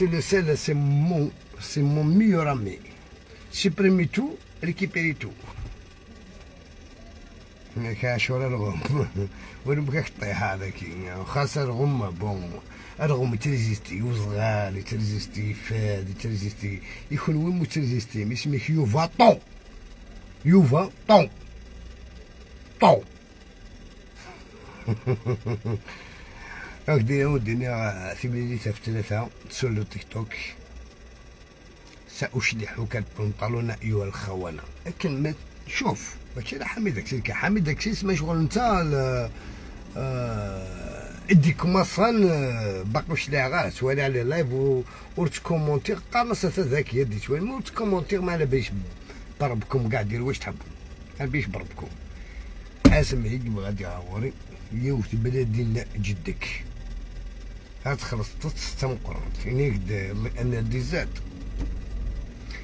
C'est le sel, c'est mon meilleur ami. Supprimer tout, récupérer tout. كاشور الغم ونبقى طيح هذاك خاصة الغم بون الغم تريزيستي وصغال تريزيستي فاد تريزيستي يكون وين تريزيستي اسمه يوفا طون يوفا طون طون هكذا ودينا في بداية في 3 تسولو تيك توك سأشلحك البنطلون أيها الخونة كلمة شوف ماشي لا حميد داكشي كحميد داكشي اسمه شغل نتا اديك مصان باقي شلاها غير توالي على لايف وتكومونتير قارصة ذاك يدي شويه مو تكومونتير ما على باليش بربكم كاع ديروا واش تحبوا ما باليش بربكم حاسم هيك غادي عاوري يوت بلادي جدك هاد خلص تستنقر فينيك انا ديزات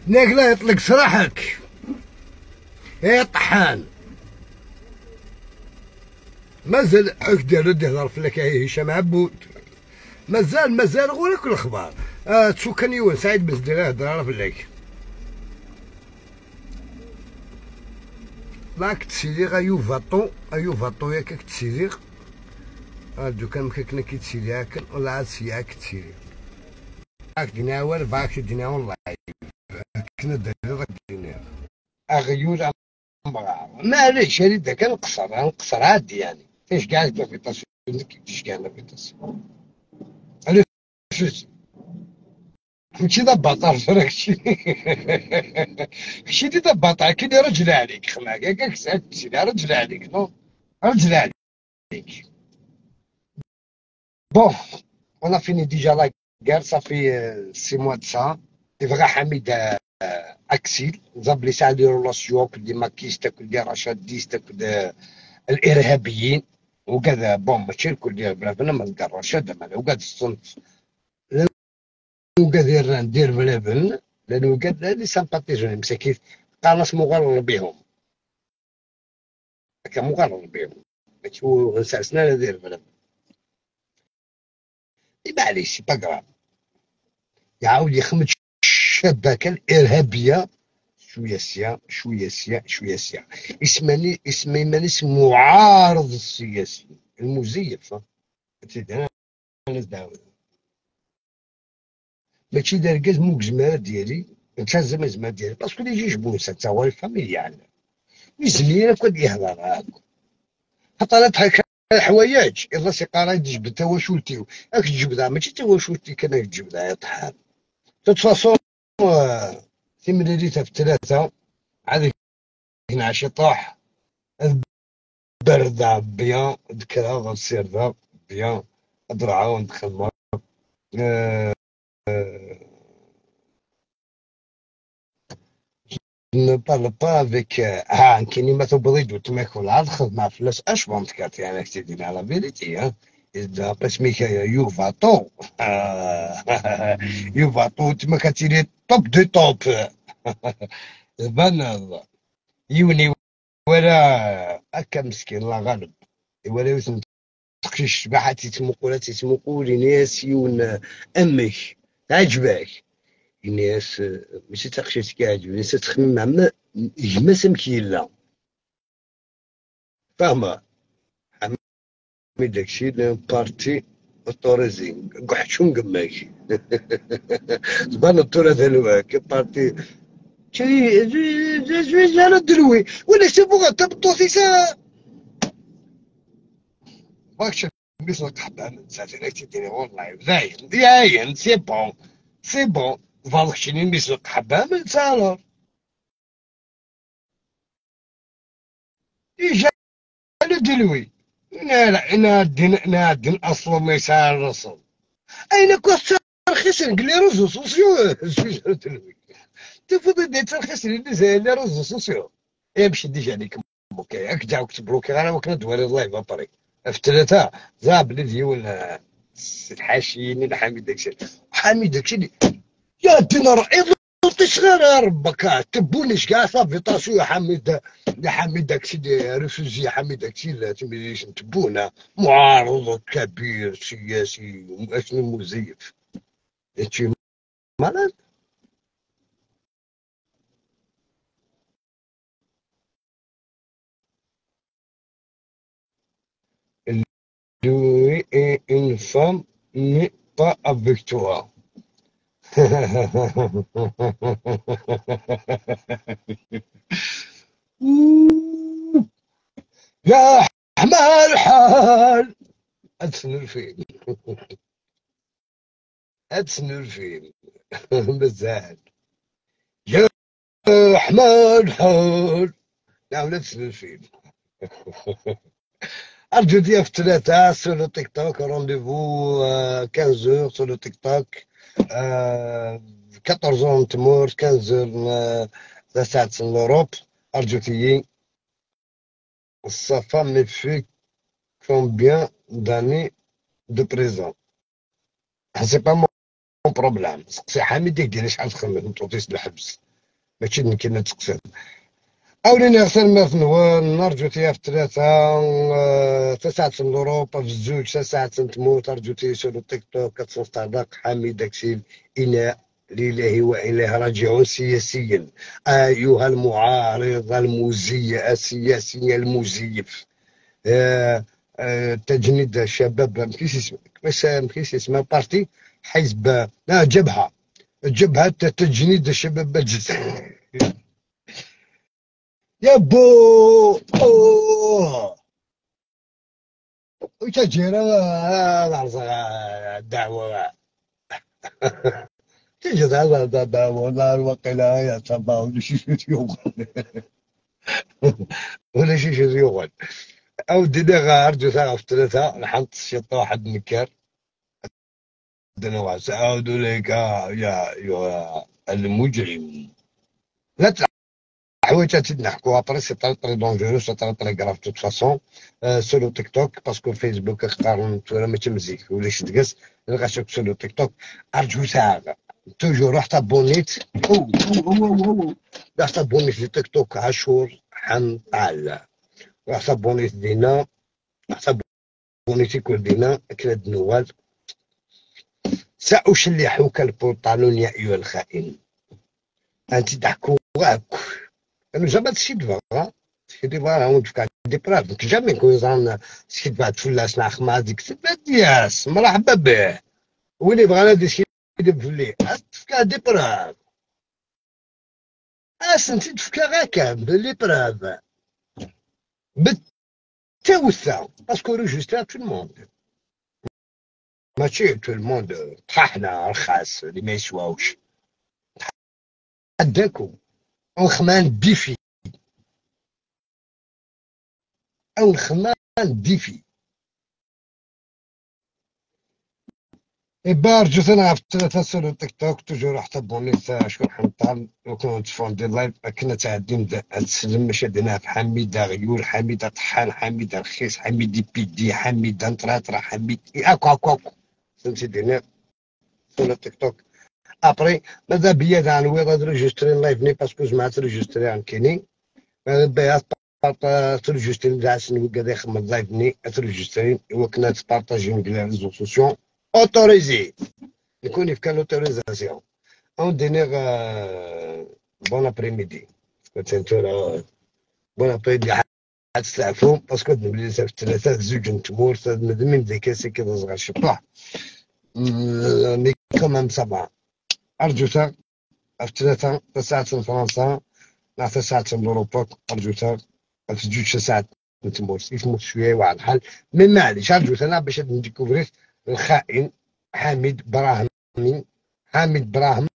ناك لا يطلق سراحك يا طحان مازال هكذا يهضر فيك يا هشام عبود مازال غير كل الاخبار تشوكن يوان سعيد بزدير هضر فيك لاك تسيليغ ايوفاطو ياك تسيليغ هادو كان مكاكنا كيتسيلي هاكا ولا عاد سياك تسيلي هاك ديناول باك ديناول الله كنا داير داك دينار اغيور معليش هادي كنقصر عادي يعني فاش كاع لافيطاسيون كيفاش كاع لافيطاسيون انا فلوس ماشي ضباط راكشي ماشي دي ضباط كي رجل عليك خلاك هكاك سي رجل عليك نو رجل عليك بون on a fini déjà la guerre ça fait 6 mois de ça يبغى حميد اكسيل زبلي ساعد رولاسيون كل ماكيست كل رشاديست كل الارهابيين وكذا بون ماشي الكل ديال بلافنا ما نلقى الرشاد مالا وقاد الصنف وكذا ندير بلافن لانه وقاد لي سامباتيزون مساكين قانص مغرر بهم هكا مغرر بهم ماشي غنساسنا ندير بلافن معليش سي با كراف يعاود يخمد الشبكه الارهابيه شويه سيا اسمي من اسم معارض السياسي المزيف انا داوي ماشي داركاز موك زماره ديالي انت زعما ديالي باسكو اللي يجي بونسا تا هو الفاميليا زميله كون يهضر هاك حتى انا ضحك الحوايج يلا سي قراي تجبد تواشولتي راك تجبدها ماشي تواشولتي كان تجبدها يا طحان توت فاصون تمريريتها في 3 عاد نعشي طاح البردة بيان ذكرها غنصير ذا بيان ادرعا وندخل ne parle pas avec un كلمة تبريد وتماكل عاد خدمة فلوس اش بونتكات يعني كتدير على فيريتي إذا باسميك يوفاطو يوفاطو تما كتيري توب دو توب بان يوني ولا هكا مسكين الله غالب ولا يوسم تقشي الشباحة تيتمقول ناس يون امك عجبك الناس ماشي تقشيت كاعجب الناس تخمم عما جما سمكيلا فاهمة حمي داكشي بارتي اوتوريزين قحشون قماك زبان الطور هذا الواك بارتي جانا دروي ولا سيبوغا تبطوطي سا ماكش مثلك حبان ساتينك تديني والله زاين سي بون فالك شني مثلك حبان من سالور يجا دلوي نادن اصلا ما يسال الرسول اين كنت رخيص قال لي رزو سوسيو دلوي تفضل ديت رخيص اللي زي لي رزو سوسيو يمشي ديجا عليك بوكي هاك جاو كتبروكي انا ما كنا دوالي اللايف ابري في 3 زاب لي ديال الحاشيين الحامي داكشي حامي داكشي يا دينار صغير ربك تبونيش كاع صافي طاسو يا حميد داكشي ديال ريفوجي حميد داكشي لا تمليش تبونا معارض كبير سياسي مزيف et une femme n'est pas avec toi. يا حمال حال. ادسن الفيلم. ادسن الفيلم. مازال. يا حمال حال. لا ولا تسن الفيلم. أرجو دي في ثلاثة sur le TikTok, rendez-vous 15h sur le TikTok. 14h تمور 15h ساعة l'Europe. أرجو تيجي. Sa femme me fait combien d'années de prison? C'est pas mon problème. سقسي حميد يدير شحال تخمم توطيس الحبس. ماشي كيما تسقسي. أوليني غسل مثنوان نرجو تيا في ثلاثة. تسعة الأوروبا في الزوج تسعة تموت. أرجو تيا سولو تيك توك كتصدق حميد داكشي إنا لله وإليه راجعون سياسيا. أيها المعارض المزيف السياسي المزيف. تجنيد الشباب مكاينش اسمها بارتي حزب لا جبهة تجنيد الشباب الجزائري. يا بو اوه وتجيرا الدعوة. تجي هذا الدعوة نار وقيلا يا صبا ولا شي يوغل. ولا شي يوغل. او دينا غارجو ثاغ في ثلاثة نحط شط واحد نكر. دنا واسع عاودوا لك يا المجرم. لا حوايج تنحكوا ابري سي طري دونجورو سي طري كراف توت فاسون. سولو تيك توك باسكو فيسبوك قارن ولا ما تمزيك ولا تقص نلقاك سولو تيك توك. ارجو ساعه توجور رحت ابونيت. رحت ابونيت لتيك توك عاشور حنطال. رحت ابونيت دينا. رحت ابونيت كل دينا كلاد نوال. سأشلحك البنطلون يا ايها الخائن. انت ضحكوا انا جابت شي دفا شي دفا هون تفكا دي براف ديك جامي كويزان شي دفا تفلاس لا خما ديك سبات ياس مرحبا به. وين بغانا دي شي دفلي تفكا دي براف. انت تفكا غا كامل لي براف بالتوثة باسكو ريجسترا تو الموند. ماشي تو الموند طحنا رخاص اللي ما يسواوش. عداكم الخمان ديفي او الخمان ديفي. رجعت انا في ثلاثة سنة تيك توك توجور حتى بونيت شكون حنطال وكنت فوندي لايف كنا تعدين تسلم مشاهدنا في حميدة غيول حميدة طحان حميدة رخيص حميدة بيدي حميدة نطراطرة حميد اكو فهمتي دينا سنة تيك توك. ابري ماذا بيا ذا نوي غادي ريجستري لايف ني باسكو جمعت ريجستري عن كيني. ماذا بيا تريجستري تاع سنوي قاعد يخدم لايف ني تريجستري وكنا تبارطاجي من ريزو سوسيون اوتوريزي يكون في كان لوتوريزاسيون. اون دينيغ بون ابريميدي كنت بون ابريميدي عاد تستعفوا باسكو نبلي في الثلاثة زوج نتمور ندمين ذي كاسي كذا صغار شطوح مي كومام سبعة. أرجوتا في ثلاثة ساعة فرنسا مع ساعة أوروبا. أرجوتا في جوج ساعات نتمور يفهموا شوية واحد الحال مي معليش. أرجوتا أنا باش نديكوفريت الخائن حامد براهمي. حامد براهم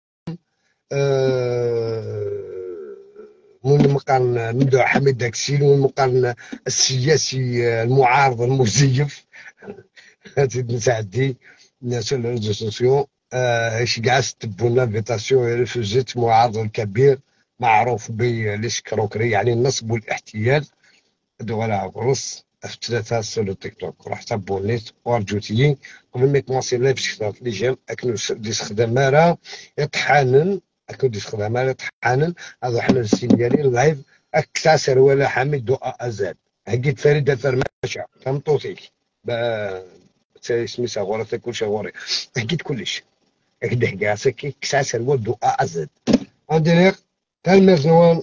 من مقارن ممدوح حميد داكسي ومن مقارن السياسي المعارض المزيف. هاتي نساعدي الناس على الريزو سوسيو. ايش كاع تبون لافيتاسيون ريفوجيت معارض الكبير معروف بالسكروكري يعني النصب والاحتيال. دولا غرس في ثلاثة سولو تيك توك رحت ابونيت وارجوتي قبل ما يكمونسي لايف شفت لي جيم اكنو دي خدامة يطحانن. اكنو دي خدامة يطحانن هذا حنا السينيالي لايف اكتاسر ولا حميد دو ازاد. هكيت فريدة فرماشة تمطوطيك سميتها غورتي كلشي غوري هكيت كلش هكدا كاسكي كساسر ودو ازاد. عندي كالمرزنوان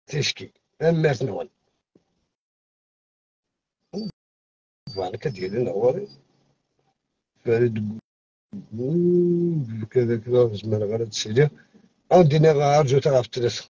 تشكي المرزنوان طبعا كدير نوري فريد كذا كذا زمان غير تسيدي عاودينا غارجو تاع في التليفون